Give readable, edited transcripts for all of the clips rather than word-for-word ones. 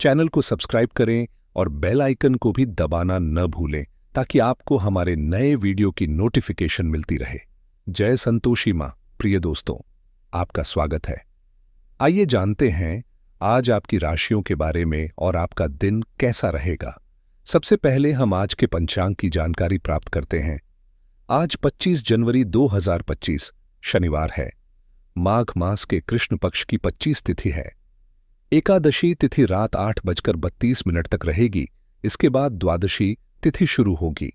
Channel को subscribe करें और बेल आइकन को भी दबाना न भूलें ताकि आपको हमारे नए वीडियो की नोटिफिकेशन मिलती रहे। जय संतोषी मां। प्रिय दोस्तों, आपका स्वागत है। आइए जानते हैं आज आपकी राशियों के बारे में और आपका दिन कैसा रहेगा। सबसे पहले हम आज के पंचांग की जानकारी प्राप्त करते हैं। आज 25 जनवरी 2025 शनिवार है। माघ मास के कृष्ण पक्ष की 25 तिथि है। एकादशी तिथि रात 8:32 तक रहेगी। इसके बाद द्वादशी तिथि शुरू होगी।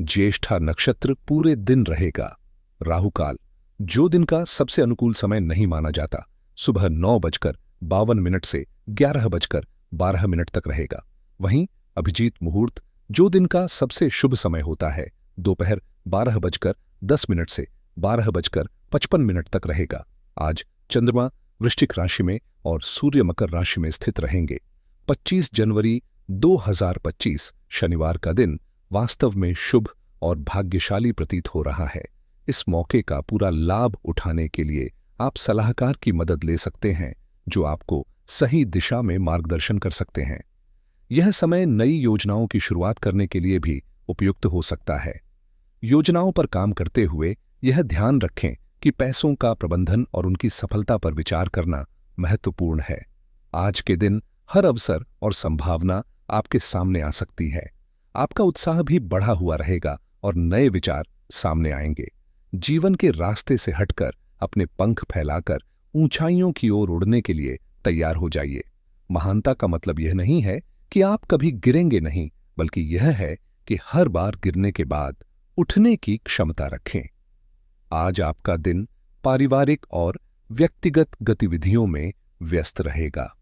ज्येष्ठा नक्षत्र पूरे दिन रहेगा। राहुकाल, जो दिन का सबसे अनुकूल समय नहीं माना जाता, सुबह 9:52 से 11:12 तक रहेगा। वहीं अभिजीत मुहूर्त, जो दिन का सबसे शुभ समय होता है, दोपहर 12:10 से 12:55 तक रहेगा। आज चंद्रमा वृश्चिक राशि में और सूर्य मकर राशि में स्थित रहेंगे। 25 जनवरी 2025 शनिवार का दिन वास्तव में शुभ और भाग्यशाली प्रतीत हो रहा है। इस मौके का पूरा लाभ उठाने के लिए आप सलाहकार की मदद ले सकते हैं, जो आपको सही दिशा में मार्गदर्शन कर सकते हैं। यह समय नई योजनाओं की शुरुआत करने के लिए भी उपयुक्त हो सकता है। योजनाओं पर काम करते हुए यह ध्यान रखें कि पैसों का प्रबंधन और उनकी सफलता पर विचार करना महत्वपूर्ण है। आज के दिन हर अवसर और संभावना आपके सामने आ सकती है। आपका उत्साह भी बढ़ा हुआ रहेगा और नए विचार सामने आएंगे। जीवन के रास्ते से हटकर अपने पंख फैलाकर ऊंचाइयों की ओर उड़ने के लिए तैयार हो जाइए। महानता का मतलब यह नहीं है कि आप कभी गिरेंगे नहीं, बल्कि यह है कि हर बार गिरने के बाद उठने की क्षमता रखें। आज आपका दिन पारिवारिक और व्यक्तिगत गतिविधियों में व्यस्त रहेगा।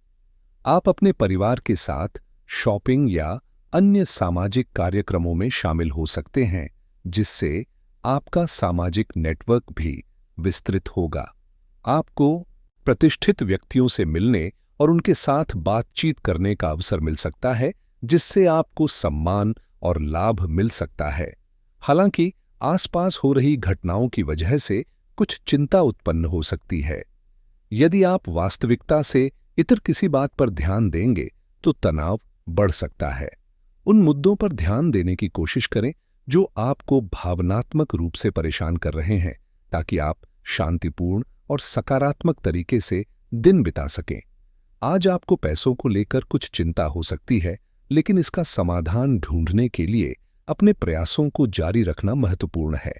आप अपने परिवार के साथ शॉपिंग या अन्य सामाजिक कार्यक्रमों में शामिल हो सकते हैं, जिससे आपका सामाजिक नेटवर्क भी विस्तृत होगा। आपको प्रतिष्ठित व्यक्तियों से मिलने और उनके साथ बातचीत करने का अवसर मिल सकता है, जिससे आपको सम्मान और लाभ मिल सकता है। हालांकि आसपास हो रही घटनाओं की वजह से कुछ चिंता उत्पन्न हो सकती है। यदि आप वास्तविकता से इतर किसी बात पर ध्यान देंगे तो तनाव बढ़ सकता है। उन मुद्दों पर ध्यान देने की कोशिश करें जो आपको भावनात्मक रूप से परेशान कर रहे हैं, ताकि आप शांतिपूर्ण और सकारात्मक तरीके से दिन बिता सकें। आज आपको पैसों को लेकर कुछ चिंता हो सकती है, लेकिन इसका समाधान ढूंढने के लिए अपने प्रयासों को जारी रखना महत्वपूर्ण है।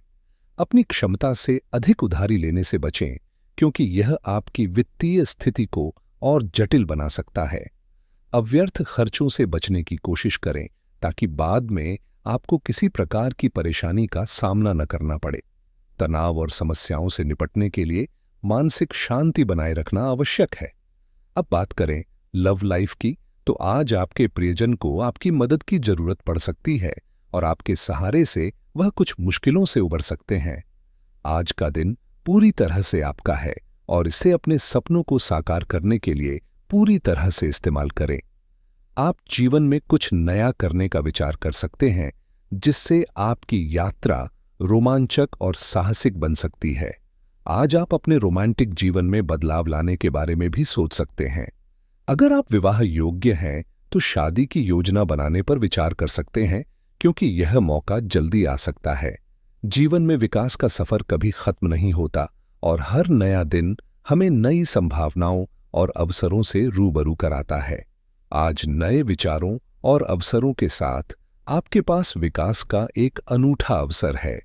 अपनी क्षमता से अधिक उधारी लेने से बचें, क्योंकि यह आपकी वित्तीय स्थिति को और जटिल बना सकता है। अव्यर्थ खर्चों से बचने की कोशिश करें, ताकि बाद में आपको किसी प्रकार की परेशानी का सामना न करना पड़े। तनाव और समस्याओं से निपटने के लिए मानसिक शांति बनाए रखना आवश्यक है। अब बात करें लव लाइफ की, तो आज आपके प्रियजन को आपकी मदद की जरूरत पड़ सकती है और आपके सहारे से वह कुछ मुश्किलों से उबर सकते हैं। आज का दिन पूरी तरह से आपका है और इसे अपने सपनों को साकार करने के लिए पूरी तरह से इस्तेमाल करें। आप जीवन में कुछ नया करने का विचार कर सकते हैं, जिससे आपकी यात्रा रोमांचक और साहसिक बन सकती है। आज आप अपने रोमांटिक जीवन में बदलाव लाने के बारे में भी सोच सकते हैं। अगर आप विवाह योग्य हैं तो शादी की योजना बनाने पर विचार कर सकते हैं, क्योंकि यह मौका जल्दी आ सकता है। जीवन में विकास का सफर कभी खत्म नहीं होता और हर नया दिन हमें नई संभावनाओं और अवसरों से रूबरू कराता है। आज नए विचारों और अवसरों के साथ आपके पास विकास का एक अनूठा अवसर है।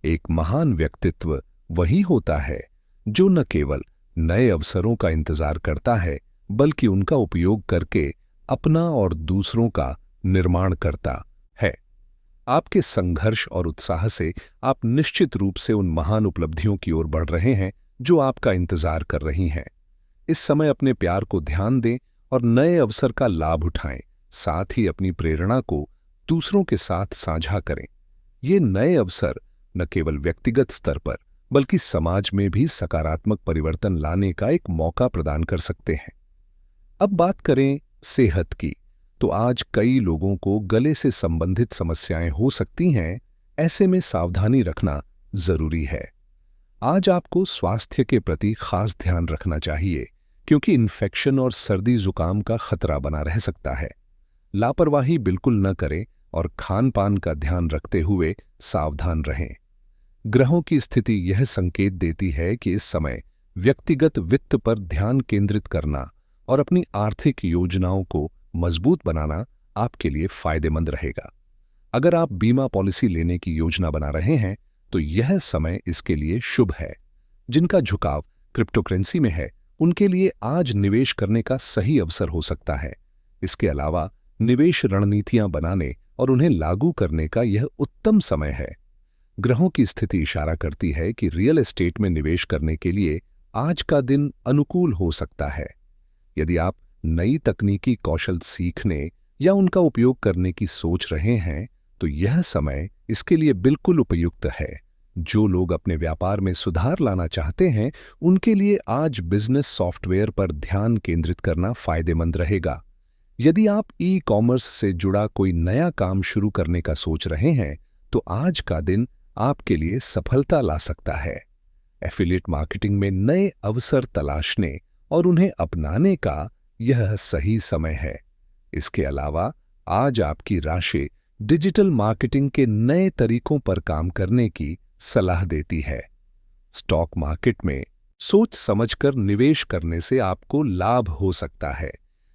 एक महान व्यक्तित्व वही होता है जो न केवल नए अवसरों का इंतजार करता है, बल्कि उनका उपयोग करके अपना और दूसरों का निर्माण करता है। आपके संघर्ष और उत्साह से आप निश्चित रूप से उन महान उपलब्धियों की ओर बढ़ रहे हैं जो आपका इंतजार कर रही हैं। इस समय अपने प्यार को ध्यान दें और नए अवसर का लाभ उठाएं। साथ ही अपनी प्रेरणा को दूसरों के साथ साझा करें। ये नए अवसर न केवल व्यक्तिगत स्तर पर, बल्कि समाज में भी सकारात्मक परिवर्तन लाने का एक मौका प्रदान कर सकते हैं। अब बात करें सेहत की, तो आज कई लोगों को गले से संबंधित समस्याएं हो सकती हैं। ऐसे में सावधानी रखना जरूरी है। आज आपको स्वास्थ्य के प्रति खास ध्यान रखना चाहिए, क्योंकि इन्फेक्शन और सर्दी जुकाम का खतरा बना रह सकता है। लापरवाही बिल्कुल न करें और खान पान का ध्यान रखते हुए सावधान रहें। ग्रहों की स्थिति यह संकेत देती है कि इस समय व्यक्तिगत वित्त पर ध्यान केंद्रित करना और अपनी आर्थिक योजनाओं को मजबूत बनाना आपके लिए फायदेमंद रहेगा। अगर आप बीमा पॉलिसी लेने की योजना बना रहे हैं तो यह समय इसके लिए शुभ है। जिनका झुकाव क्रिप्टोकरेंसी में है उनके लिए आज निवेश करने का सही अवसर हो सकता है। इसके अलावा निवेश रणनीतियां बनाने और उन्हें लागू करने का यह उत्तम समय है। ग्रहों की स्थिति इशारा करती है कि रियल एस्टेट में निवेश करने के लिए आज का दिन अनुकूल हो सकता है। यदि आप नई तकनीकी कौशल सीखने या उनका उपयोग करने की सोच रहे हैं तो यह समय इसके लिए बिल्कुल उपयुक्त है। जो लोग अपने व्यापार में सुधार लाना चाहते हैं उनके लिए आज बिजनेस सॉफ्टवेयर पर ध्यान केंद्रित करना फायदेमंद रहेगा। यदि आप ई कॉमर्स से जुड़ा कोई नया काम शुरू करने का सोच रहे हैं तो आज का दिन आपके लिए सफलता ला सकता है। एफिलिएट मार्केटिंग में नए अवसर तलाशने और उन्हें अपनाने का यह सही समय है। इसके अलावा आज आपकी राशि डिजिटल मार्केटिंग के नए तरीकों पर काम करने की सलाह देती है। स्टॉक मार्केट में सोच समझकर निवेश करने से आपको लाभ हो सकता है।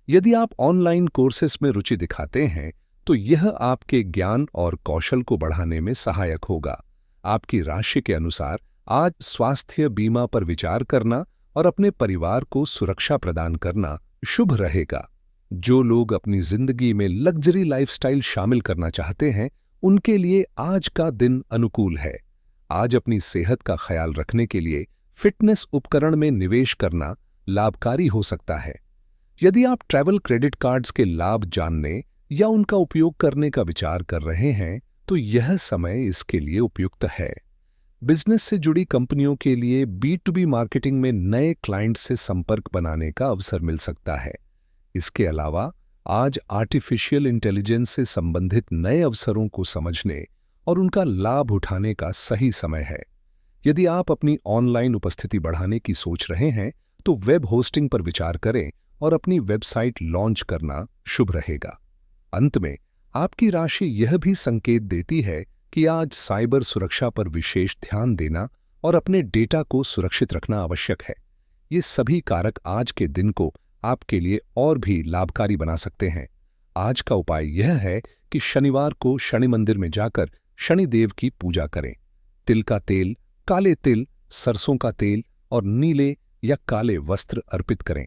यदि आप ऑनलाइन कोर्सेस में रुचि दिखाते हैं तो यह आपके ज्ञान और कौशल को बढ़ाने में सहायक होगा। आपकी राशि के अनुसार आज स्वास्थ्य बीमा पर विचार करना और अपने परिवार को सुरक्षा प्रदान करना शुभ रहेगा। जो लोग अपनी जिंदगी में लग्जरी लाइफस्टाइल शामिल करना चाहते हैं उनके लिए आज का दिन अनुकूल है। आज अपनी सेहत का ख्याल रखने के लिए फिटनेस उपकरण में निवेश करना लाभकारी हो सकता है। यदि आप ट्रैवल क्रेडिट कार्ड्स के लाभ जानने या उनका उपयोग करने का विचार कर रहे हैं तो यह समय इसके लिए उपयुक्त है। बिजनेस से जुड़ी कंपनियों के लिए B2B मार्केटिंग में नए क्लाइंट्स से संपर्क बनाने का अवसर मिल सकता है। इसके अलावा आज आर्टिफिशियल इंटेलिजेंस से संबंधित नए अवसरों को समझने और उनका लाभ उठाने का सही समय है। यदि आप अपनी ऑनलाइन उपस्थिति बढ़ाने की सोच रहे हैं तो वेब होस्टिंग पर विचार करें और अपनी वेबसाइट लॉन्च करना शुभ रहेगा। अंत में आपकी राशि यह भी संकेत देती है कि आज साइबर सुरक्षा पर विशेष ध्यान देना और अपने डेटा को सुरक्षित रखना आवश्यक है। ये सभी कारक आज के दिन को आपके लिए और भी लाभकारी बना सकते हैं। आज का उपाय यह है कि शनिवार को शनि मंदिर में जाकर शनिदेव की पूजा करें। तिल का तेल, काले तिल, सरसों का तेल और नीले या काले वस्त्र अर्पित करें।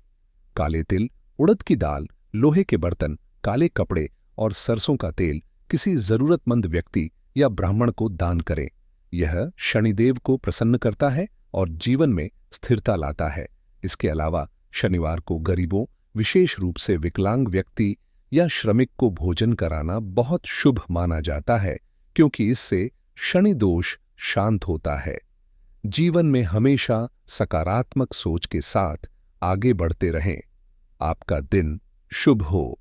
काले तिल, उड़द की दाल, लोहे के बर्तन, काले कपड़े और सरसों का तेल किसी जरूरतमंद व्यक्ति या ब्राह्मण को दान करें। यह शनिदेव को प्रसन्न करता है और जीवन में स्थिरता लाता है। इसके अलावा शनिवार को गरीबों, विशेष रूप से विकलांग व्यक्ति या श्रमिक को भोजन कराना बहुत शुभ माना जाता है क्योंकि इससे शनि दोष शांत होता है। जीवन में हमेशा सकारात्मक सोच के साथ आगे बढ़ते रहें। आपका दिन शुभ हो।